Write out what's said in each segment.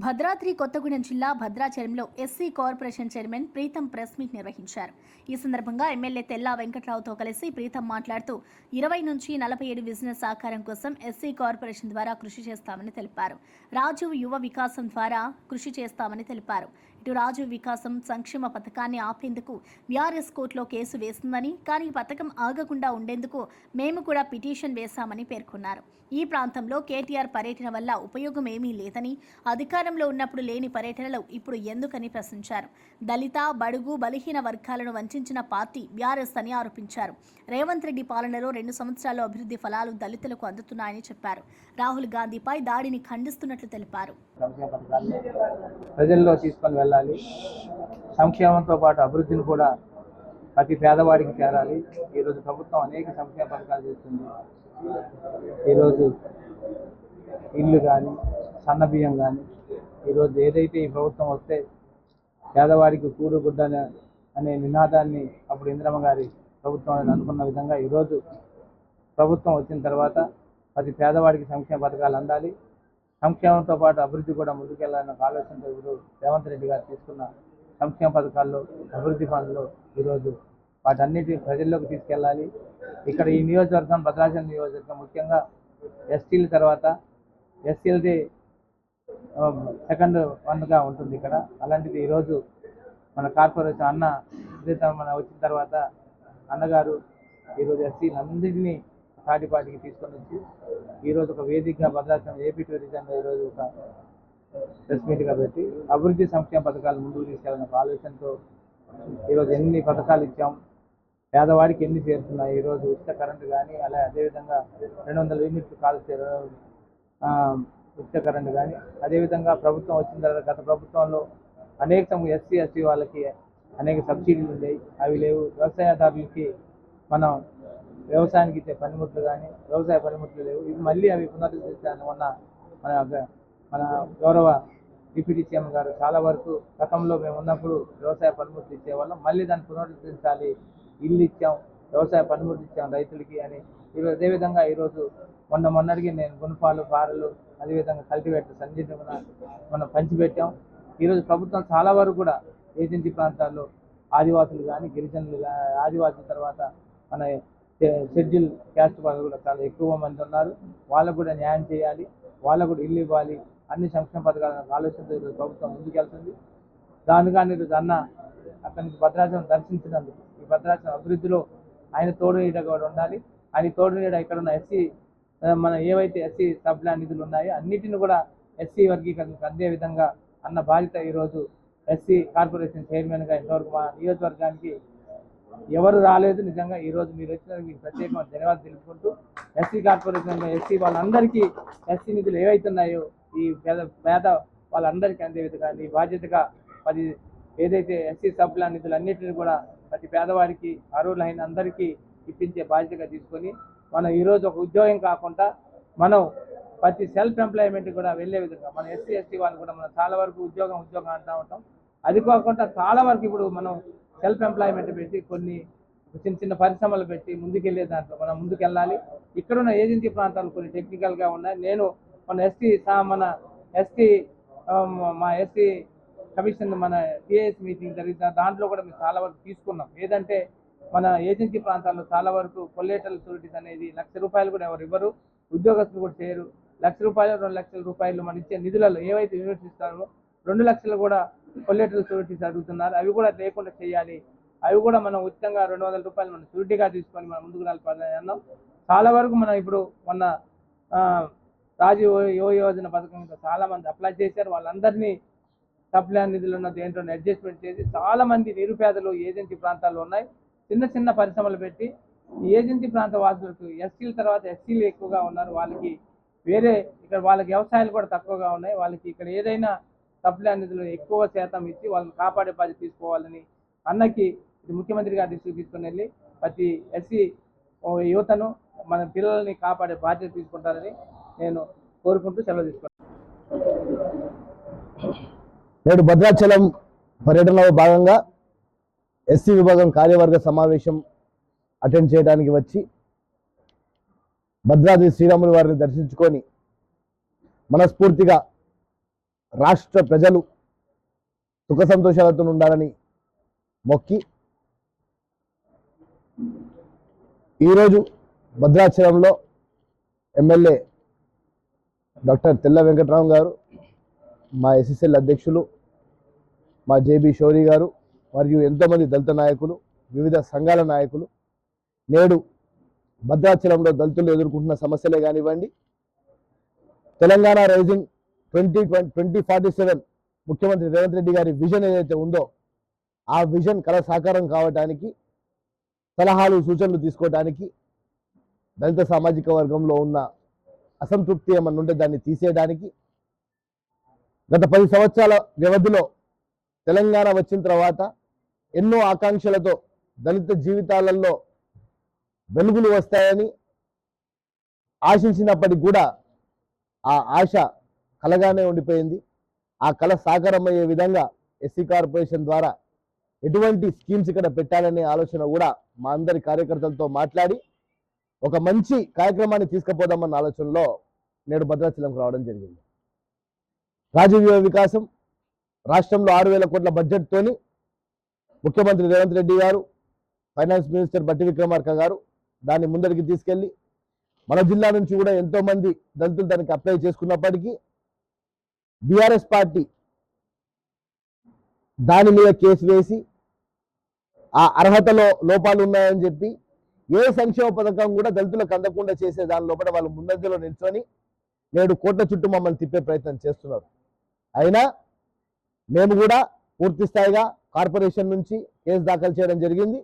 భద్రాద్రి కొత్తగూడెం జిల్లా భద్రాచలంలో SC corporation chairman Pritam press meet నిర్వహించారు. ఈ సందర్భంగా ఎమ్మెల్యే తెల్లా వెంకట్రావుతో కలిసి ప్రీతం మాట్లాడుతూ 20 నుంచి 47 బిజినెస్ సాకారం కోసం ఎస్సీ కార్పొరేషన్ ద్వారా కృషి చేస్తామని తెలిపారు. రాజీవ్ యువ వికాసం ద్వారా కృషి చేస్తామని తెలిపారు. ఇటు రాజీవ్ వికాసం సంక్షేమ పథకాన్ని ఆపేందుకు బీఆర్ఎస్ కోర్టులో కేసు వేస్తుందని, కానీ పథకం ఆగకుండా ఉండేందుకు మేము కూడా పిటిషన్ వేశామని పేర్కొన్నారు. ఈ ప్రాంతంలో కేటీఆర్ పర్యటన వల్ల ఉపయోగం ఏమీ లేదని, అధికారంలో ఉన్నప్పుడు లేని పర్యటనలు ఇప్పుడు ఎందుకని ప్రశ్నించారు. దళిత, బడుగు, బలహీన వర్గాలను వంచిన పార్టీ బీఆర్ఎస్ అని ఆరోపించారు. రేవంత్ రెడ్డి పాలనలో 2 సంవత్సరాల్లో అభివృద్ధి ఫలాలు దళితులకు అందుతున్నాయని చెప్పారు. రాహుల్ గాంధీపై దాడిని ఖండిస్తున్నట్లు తెలిపారు. ప్రజల్లో తీసుకొని వెళ్ళాలి, సంక్షేమంతో పాటు అభివృద్ధిని కూడా ప్రతి పేదవాడికి చేరాలి. ఈరోజు ప్రభుత్వం అనేక సంక్షేమ పథకాలు చేస్తుంది. ఈరోజు ఇల్లు కానీ, సన్నబియ్యం కానీ, ఈరోజు ఏదైతే ఈ ప్రభుత్వం వస్తే పేదవాడికి కూడు గుడ్డ అనే నినాదాన్ని అప్పుడు ఇందిరమ్మ గారి ప్రభుత్వం అనుకున్న విధంగా ఈరోజు ప్రభుత్వం వచ్చిన తర్వాత ప్రతి పేదవాడికి సంక్షేమ పథకాలు అందాలి, సంక్షేమంతో పాటు అభివృద్ధి కూడా ముందుకెళ్లాలన్న ఆలోచనతో ఇప్పుడు రేవంత్ రెడ్డి గారు తీసుకున్న సంక్షేమ పథకాల్లో, అభివృద్ధి ఫండ్లో ఈరోజు వాటన్నిటిని ప్రజల్లోకి తీసుకెళ్ళాలి. ఇక్కడ ఈ నియోజకవర్గం, భద్రాచలం నియోజకవర్గం ముఖ్యంగా ఎస్టీల తర్వాత ఎస్సీలది సెకండ్ వన్గా ఉంటుంది ఇక్కడ. అలాంటిది ఈరోజు మన కార్పొరేషన్ అన్న మన వచ్చిన తర్వాత అన్నగారు ఈరోజు ఎస్సీలందరినీ సాటిపాటికి తీసుకొని వచ్చి ఈరోజు ఒక వేదికగా భద్రాచలం ఏపీ టూరిజంగా ఈరోజు ఒక ప్రెస్ మీట్గా పెట్టి అభివృద్ధి సంక్షేమ పథకాలు ముందుకు తీసుకెళ్ళిన ఆలోచనతో ఈరోజు ఎన్ని పథకాలు ఇచ్చాం, పేదవాడికి ఎన్ని చేరుతున్నాయి. ఈరోజు ఉచిత కరెంటు కానీ, అలా అదేవిధంగా 200 యూనిట్లు కాల్చారు ఉచిత కరెంటు కానీ, అదేవిధంగా ప్రభుత్వం వచ్చిన తర్వాత గత ప్రభుత్వంలో అనేక ఎస్సీ వాళ్ళకి అనేక సబ్సిడీలు ఉండేవి, అవి లేవు. వ్యవసాయదారులకి మనం వ్యవసాయానికి ఇచ్చే పనిముట్లు కానీ, వ్యవసాయ పనిముట్లు లేవు. ఇవి మళ్ళీ అవి పునరుద్ధరించాలని మన గౌరవ డిప్యూటీ సీఎం గారు చాలా వరకు గతంలో మేము ఉన్నప్పుడు వ్యవసాయ పనిముట్లు ఇచ్చేవాళ్ళం, మళ్ళీ దాన్ని పునరుద్ధరించాలి, ఇల్లు ఇచ్చాం, వ్యవసాయ పనిముట్లు ఇచ్చాం రైతులకి అని. అదేవిధంగా ఈరోజు మొన్నటికి నేను గుణపాలు, పారలు, అదేవిధంగా కల్టివేటర్ సంజీతం మనం పంచిపెట్టాం. ఈరోజు ప్రభుత్వం చాలా వరకు కూడా ఏజెన్సీ ప్రాంతాల్లో ఆదివాసులు కానీ, గిరిజనులు కానీ, ఆదివాసుల తర్వాత మన షెడ్యూల్ క్యాస్ట్ వాళ్ళు కూడా చాలా ఎక్కువ మంది ఉన్నారు. వాళ్ళకు కూడా న్యాయం చేయాలి, వాళ్ళకు కూడా ఇల్లు ఇవ్వాలి, అన్ని సంక్షేమ పథకాలను ఆలోచనతో ఈరోజు ప్రభుత్వం ముందుకెళ్తుంది. దానికని ఈరోజు అన్న అక్కడి నుంచి భద్రాచలం దర్శించినందుకు, ఈ భద్రాచలం అభివృద్ధిలో ఆయన తోడు నీడ కూడా ఉండాలి. ఆయన తోడు నీడ ఇక్కడ ఉన్న ఎస్సీ మన ఏవైతే ఎస్సీ సబ్ ప్లాన్ నిధులు ఉన్నాయో అన్నిటిని కూడా ఎస్సీ వర్గీకరణకు అందే విధంగా అన్న బాధ్యత ఈరోజు ఎస్సీ కార్పొరేషన్ చైర్మన్గా ఇంతవరకు మా నియోజకవర్గానికి ఎవరు రాలేదు. నిజంగా ఈరోజు మీరు వచ్చినందుకు మీకు ప్రత్యేకమైన ధన్యవాదాలు తెలుపుకుంటూ, ఎస్సీ కార్పొరేషన్లో ఎస్సీ వాళ్ళందరికీ ఎస్సీ నిధులు ఏవైతున్నాయో ఈ పేద వాళ్ళందరికీ అందే విధంగా ఈ బాధ్యతగా ఏదైతే ఎస్సీ సబ్ ప్లాన్ నిధులు అన్నింటినీ కూడా ప్రతి పేదవాడికి అర్హులైన అందరికీ ఇప్పించే బాధ్యతగా తీసుకొని మనం ఈరోజు ఒక ఉద్యోగం కాకుండా మనం ప్రతి సెల్ఫ్ ఎంప్లాయ్మెంట్ కూడా వెళ్ళే విధంగా మన ఎస్సీ వాళ్ళు కూడా మనం చాలా వరకు ఉద్యోగం అంటూ ఉంటాం. అది కాకుండా చాలా వరకు ఇప్పుడు మనం సెల్ఫ్ ఎంప్లాయ్మెంట్ పెట్టి కొన్ని చిన్న పరిశ్రమలు పెట్టి ముందుకెళ్ళే దాంట్లో మనం ముందుకెళ్ళాలి. ఇక్కడున్న ఏజెన్సీ ప్రాంతాలు కొన్ని టెక్నికల్గా ఉన్నాయి. నేను మా ఎస్టీ కమిషన్ మన టీఏఎస్ మీటింగ్ జరిగిన దాంట్లో కూడా మేము చాలా వరకు తీసుకున్నాం. ఏదంటే మన ఏజెన్సీ ప్రాంతాల్లో చాలా వరకు కొల్లేటరల్ షూరిటీస్ అనేది ₹1,00,000 కూడా ఎవరు ఇవ్వరు, ఉద్యోగస్తులు కూడా చేయరు. ₹1,00,000 ₹2,00,000 మనం ఇచ్చే నిధులలో ఏవైతే యూనిట్స్ ఇస్తారో 2 లక్షలు కూడా కొల్లేటరల్ షూరిటీస్ అడుగుతున్నారు. అవి కూడా లేకుండా చేయాలి. అవి కూడా మనం ఉచితంగా ₹200 మనం షూరిటీగా తీసుకొని మనం ముందుకు నడపాలన్నాం. చాలా వరకు మనం ఇప్పుడు మొన్న రాజీవ్ యువ యోజన పథకం చాలా మంది అప్లై చేశారు. వాళ్ళందరినీ సప్లాన్ నిధులు ఉన్న దేంట్లో అడ్జస్ట్మెంట్ చేసి చాలా మంది నిరుపేదలు ఏజెన్సీ ప్రాంతాల్లో ఉన్నాయి. చిన్న పరిశ్రమలు పెట్టి ఈ ఏజెన్సీ ప్రాంత వాసులకు ఎస్సీల తర్వాత ఎస్సీలు ఎక్కువగా ఉన్నారు. వాళ్ళకి వేరే ఇక్కడ వాళ్ళకి వ్యవసాయాలు కూడా తక్కువగా ఉన్నాయి. వాళ్ళకి ఇక్కడ ఏదైనా సప్లాన్ నిధులు ఎక్కువ శాతం ఇచ్చి వాళ్ళని కాపాడే బాధ్యత తీసుకోవాలని అన్నకి ఇది ముఖ్యమంత్రి గారి దృష్టికి తీసుకుని వెళ్ళి ప్రతి ఎస్సీ యువతను మన పిల్లల్ని కాపాడే బాధ్యత తీసుకుంటారని నేను కోరుకుంటూ సెలవు తీసుకుంటాను. నేడు భద్రాచలం పర్యటనలో భాగంగా ఎస్సీ విభాగం కార్యవర్గ సమావేశం అటెండ్ చేయడానికి వచ్చి భద్రాద్రి శ్రీరాములు వారిని దర్శించుకొని మనస్ఫూర్తిగా రాష్ట్ర ప్రజలు సుఖ సంతోషాలతో ఉండాలని మొక్కి ఈరోజు భద్రాచలంలో ఎమ్మెల్యే డాక్టర్ తెల్ల వెంకటరావు గారు, మా ఎస్ఎస్ఎల్ అధ్యక్షులు మా జేబీ షౌరి గారు మరియు ఎంతోమంది దళిత నాయకులు, వివిధ సంఘాల నాయకులు నేడు భద్రాచలంలో దళితులు ఎదుర్కొంటున్న సమస్యలే కానివ్వండి, తెలంగాణ రైజింగ్ 2047 ముఖ్యమంత్రి రేవంత్ రెడ్డి గారి విజన్ ఏదైతే ఉందో ఆ విజన్ కళ సాకారం కావడానికి సలహాలు సూచనలు తీసుకోవడానికి, దళిత సామాజిక వర్గంలో ఉన్న అసంతృప్తి ఏమన్నా ఉంటే దాన్ని తీసేయడానికి గత 10 సంవత్సరాల వ్యవధిలో తెలంగాణ వచ్చిన తర్వాత ఎన్నో ఆకాంక్షలతో దళిత జీవితాలలో వెలుగులు వస్తాయని ఆశించినప్పటికీ కూడా ఆ ఆశ కలగానే ఉండిపోయింది. ఆ కళ సాకారమయ్యే విధంగా ఎస్సీ కార్పొరేషన్ ద్వారా ఎటువంటి స్కీమ్స్ ఇక్కడ పెట్టాలనే ఆలోచన కూడా మా అందరి కార్యకర్తలతో మాట్లాడి ఒక మంచి కార్యక్రమాన్ని తీసుకుపోదామన్న ఆలోచనలో నేడు భద్రాచలంకు రావడం జరిగింది. రాజీవ్ వికాసం రాష్ట్రంలో 6,000 కోట్ల బడ్జెట్తోని ముఖ్యమంత్రి రేవంత్ రెడ్డి గారు, ఫైనాన్స్ మినిస్టర్ బట్టి విక్రమార్క గారు దాన్ని ముందరికి తీసుకెళ్లి మన జిల్లా నుంచి కూడా ఎంతో మంది దళితులు దానికి అప్లై చేసుకున్నప్పటికీ బీఆర్ఎస్ పార్టీ దాని మీద కేసు వేసి ఆ అర్హతలో లోపాలు ఉన్నాయని చెప్పి ఏ సంక్షేమ పథకం కూడా దళితులకు అందకుండా చేసే దాని లోపల వాళ్ళు ముందంజలో నిల్చొని నేడు కోట్ల చుట్టూ మమ్మల్ని తిప్పే ప్రయత్నం చేస్తున్నారు. అయినా మేము కూడా పూర్తి స్థాయిగా కార్పొరేషన్ నుంచి కేసు దాఖలు చేయడం జరిగింది.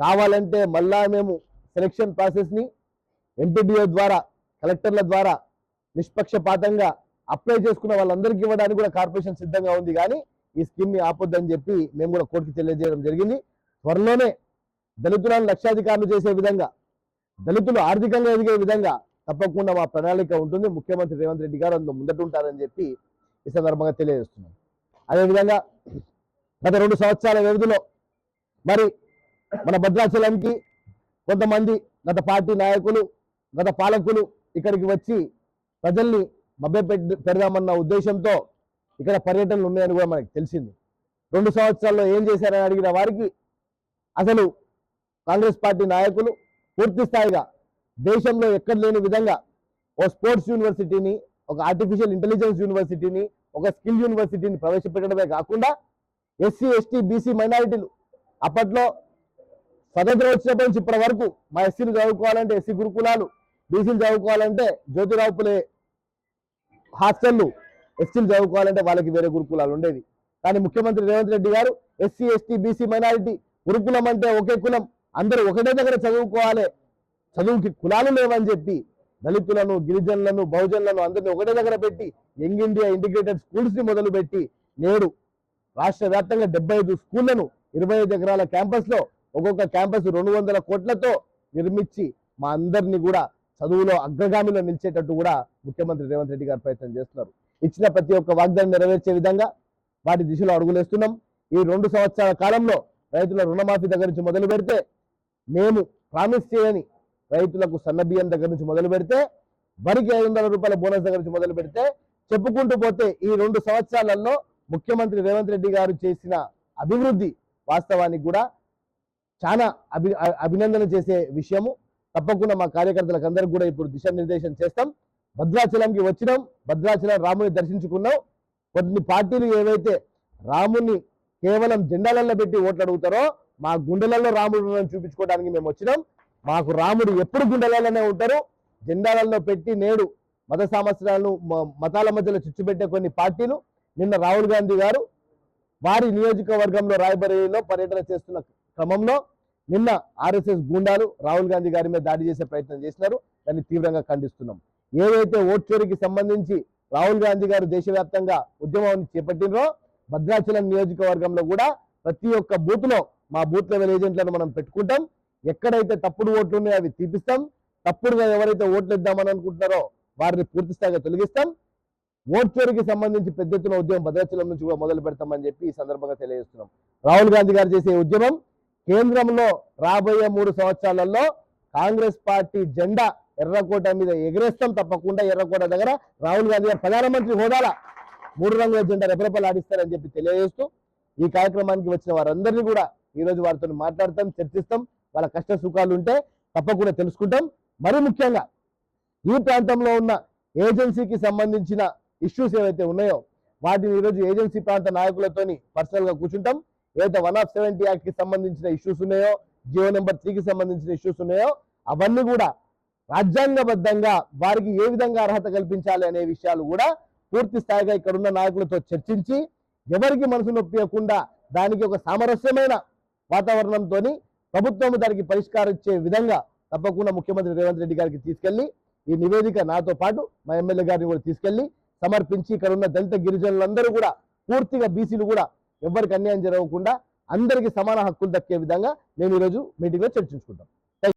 కావాలంటే మళ్ళా మేము సెలక్షన్ ప్రాసెస్ని ఎంపీడీఓ ద్వారా, కలెక్టర్ల ద్వారా నిష్పక్షపాతంగా అప్లై చేసుకున్న వాళ్ళందరికీ ఇవ్వడానికి కూడా కార్పొరేషన్ సిద్ధంగా ఉంది. కానీ ఈ స్కీమ్ని ఆపొద్దని చెప్పి మేము కూడా కోర్టుకి తెలియజేయడం జరిగింది. త్వరలోనే దళితులను లక్షాధికారులు చేసే విధంగా, దళితులు ఆర్థికంగా ఎదిగే విధంగా తప్పకుండా మా ప్రణాళిక ఉంటుంది. ముఖ్యమంత్రి రేవంత్ రెడ్డి గారు అందులో ముందటుంటారని చెప్పి ఈ సందర్భంగా తెలియజేస్తున్నాం. అదేవిధంగా గత 2 సంవత్సరాల వ్యవధిలో మరి మన భద్రాచలంకి కొంతమంది గత పార్టీ నాయకులు, గత పాలకులు ఇక్కడికి వచ్చి ప్రజల్ని పెడదామన్న ఉద్దేశంతో ఇక్కడ పర్యటనలు ఉన్నాయని కూడా మనకు తెలిసింది. 2 సంవత్సరాల్లో ఏం చేశారని అడిగిన వారికి అసలు కాంగ్రెస్ పార్టీ నాయకులు పూర్తి స్థాయిగా దేశంలో ఎక్కడ లేని విధంగా ఓ స్పోర్ట్స్ యూనివర్సిటీని, ఒక ఆర్టిఫిషియల్ ఇంటెలిజెన్స్ యూనివర్సిటీని, ఒక స్కిల్ యూనివర్సిటీని ప్రవేశపెట్టడమే కాకుండా ఎస్సీ, ఎస్టీ, బీసీ మైనారిటీలు అప్పట్లో స్వతంత్రం వచ్చినప్పటి నుంచి ఇప్పటి వరకు మా ఎస్సీలు చదువుకోవాలంటే ఎస్సీ గురుకులాలు, బీసీలు చదువుకోవాలంటే జ్యోతిరావు పులే హాస్టళ్లు, ఎస్సీలు చదువుకోవాలంటే వాళ్ళకి వేరే గురుకులాలు ఉండేవి. కానీ ముఖ్యమంత్రి రేవంత్ రెడ్డి గారు ఎస్సీ, ఎస్టీ, బీసీ మైనారిటీ గురుకులం అంటే ఒకే కులం, అందరూ ఒకటే దగ్గర చదువుకోవాలి, చదువుకి కులాలు లేవని చెప్పి దళితులను, గిరిజనులను, బహుజనులను అందరినీ ఒకటే దగ్గర పెట్టి యంగ్ ఇండియా ఇంటిగ్రేటెడ్ స్కూల్స్ ని మొదలుపెట్టి నేడు రాష్ట్ర వ్యాప్తంగా 75 స్కూళ్లను 25 ఎకరాల క్యాంపస్ లో ఒక్కొక్క క్యాంపస్ 200 కోట్లతో నిర్మించి మా అందరినీ కూడా చదువులో అగ్రగామిలో నిలిచేటట్టు కూడా ముఖ్యమంత్రి రేవంత్ రెడ్డి గారు ప్రయత్నం చేస్తున్నారు. ఇచ్చిన ప్రతి ఒక్క వాగ్దానం నెరవేర్చే విధంగా వాటి దిశలో అడుగులేస్తున్నాం. ఈ 2 సంవత్సరాల కాలంలో రైతుల రుణమాఫీ దగ్గర నుంచి మొదలు పెడితే, మేము ప్రామిస్ చేయని రైతులకు సన్నబియ్యం దగ్గర నుంచి మొదలు పెడితే, వరికి 500 రూపాయల బోనస్ దగ్గర నుంచి మొదలు పెడితే, చెప్పుకుంటూ పోతే ఈ 2 సంవత్సరాలలో ముఖ్యమంత్రి రేవంత్ రెడ్డి గారు చేసిన అభివృద్ధి వాస్తవానికి కూడా చాలా అభినందన చేసే విషయము. తప్పకుండా మా కార్యకర్తలకు అందరికి కూడా ఇప్పుడు దిశానిర్దేశం చేస్తాం. భద్రాచలంకి వచ్చినాం, భద్రాచలం రాముని దర్శించుకున్నాం. కొన్ని పార్టీలు ఏవైతే రాముని కేవలం జెండాలలో పెట్టి ఓట్లు అడుగుతారో, మా గుండెలలో రాముడు చూపించుకోవడానికి మేము వచ్చినాం. మాకు రాముడు ఎప్పుడు గుండెలలోనే ఉంటారు. జెండాలలో పెట్టి నేడు మత సామస్యాలను, మతాల మధ్యలో చిచ్చుపెట్టే కొన్ని పార్టీలు, నిన్న రాహుల్ గాంధీ గారు వారి నియోజకవర్గంలో రాయబరేలీలో పర్యటన చేస్తున్న క్రమంలో నిన్న ఆర్ఎస్ఎస్ గూండాలు రాహుల్ గాంధీ గారి మీద దాడి చేసే ప్రయత్నం చేసినారు. దాన్ని తీవ్రంగా ఖండిస్తున్నాం. ఏదైతే ఓట్ చోరీకి సంబంధించి రాహుల్ గాంధీ గారు దేశవ్యాప్తంగా ఉద్యమాన్ని చేపట్టినరో, భద్రాచలం నియోజకవర్గంలో కూడా ప్రతి ఒక్క బూత్ లో మా బూత్ లెవెల్ ఏజెంట్లను మనం పెట్టుకుంటాం. ఎక్కడైతే తప్పుడు ఓట్లు ఉన్నాయో అవి తీపిస్తాం. తప్పుడుగా ఎవరైతే ఓట్లు ఇద్దామని అనుకుంటున్నారో వారిని పూర్తి స్థాయిగా తొలగిస్తాం. ఓట్ చోరీకి సంబంధించి పెద్ద ఎత్తున ఉద్యమం భద్రాచలం నుంచి కూడా మొదలు పెడతామని చెప్పి ఈ సందర్భంగా తెలియజేస్తున్నాం. రాహుల్ గాంధీ గారు చేసే ఉద్యమం కేంద్రంలో రాబోయే 3 సంవత్సరాలలో కాంగ్రెస్ పార్టీ జెండా ఎర్రకోట మీద ఎగరేస్తాం. తప్పకుండా ఎర్రకోట దగ్గర రాహుల్ గాంధీ గారు ప్రధానమంత్రి హోదాల 3 రంగుల జెండా రెపరెపలాడిస్తారని చెప్పి తెలియజేస్తూ ఈ కార్యక్రమానికి వచ్చిన వారందరినీ కూడా ఈరోజు వారితో మాట్లాడతాం, చర్చిస్తాం. వాళ్ళ కష్ట సుఖాలు ఉంటే తప్పకుండా తెలుసుకుంటాం. మరి ముఖ్యంగా ఈ ప్రాంతంలో ఉన్న ఏజెన్సీకి సంబంధించిన ఇష్యూస్ ఏవైతే ఉన్నాయో వాటిని ఈరోజు ఏజెన్సీ ప్రాంత నాయకులతోని పర్సనల్ గా కూర్చుంటాం. ఏదైతే 170 యాక్ట్ కి సంబంధించిన ఇష్యూస్ ఉన్నాయో, జియో నెంబర్ 3 కి సంబంధించిన ఇష్యూస్ ఉన్నాయో అవన్నీ కూడా రాజ్యాంగబద్ధంగా వారికి ఏ విధంగా అర్హత కల్పించాలి అనే విషయాలు కూడా పూర్తి స్థాయిగా ఇక్కడ ఉన్న నాయకులతో చర్చించి ఎవరికి మనసు నొప్పియకుండా దానికి ఒక సామరస్యమైన వాతావరణంతో ప్రభుత్వం దానికి పరిష్కారం ఇచ్చే విధంగా తప్పకుండా ముఖ్యమంత్రి రేవంత్ రెడ్డి గారికి తీసుకెళ్లి ఈ నివేదిక నాతో పాటు మా ఎమ్మెల్యే గారిని కూడా తీసుకెళ్లి సమర్పించి ఇక్కడ ఉన్న దళిత గిరిజనులందరూ కూడా పూర్తిగా బీసీలు కూడా ఎవరికి అన్యాయం జరగకుండా అందరికీ సమాన హక్కులు దక్కే విధంగా మేము ఈరోజు మీటింగ్లో చర్చించుకుంటాం.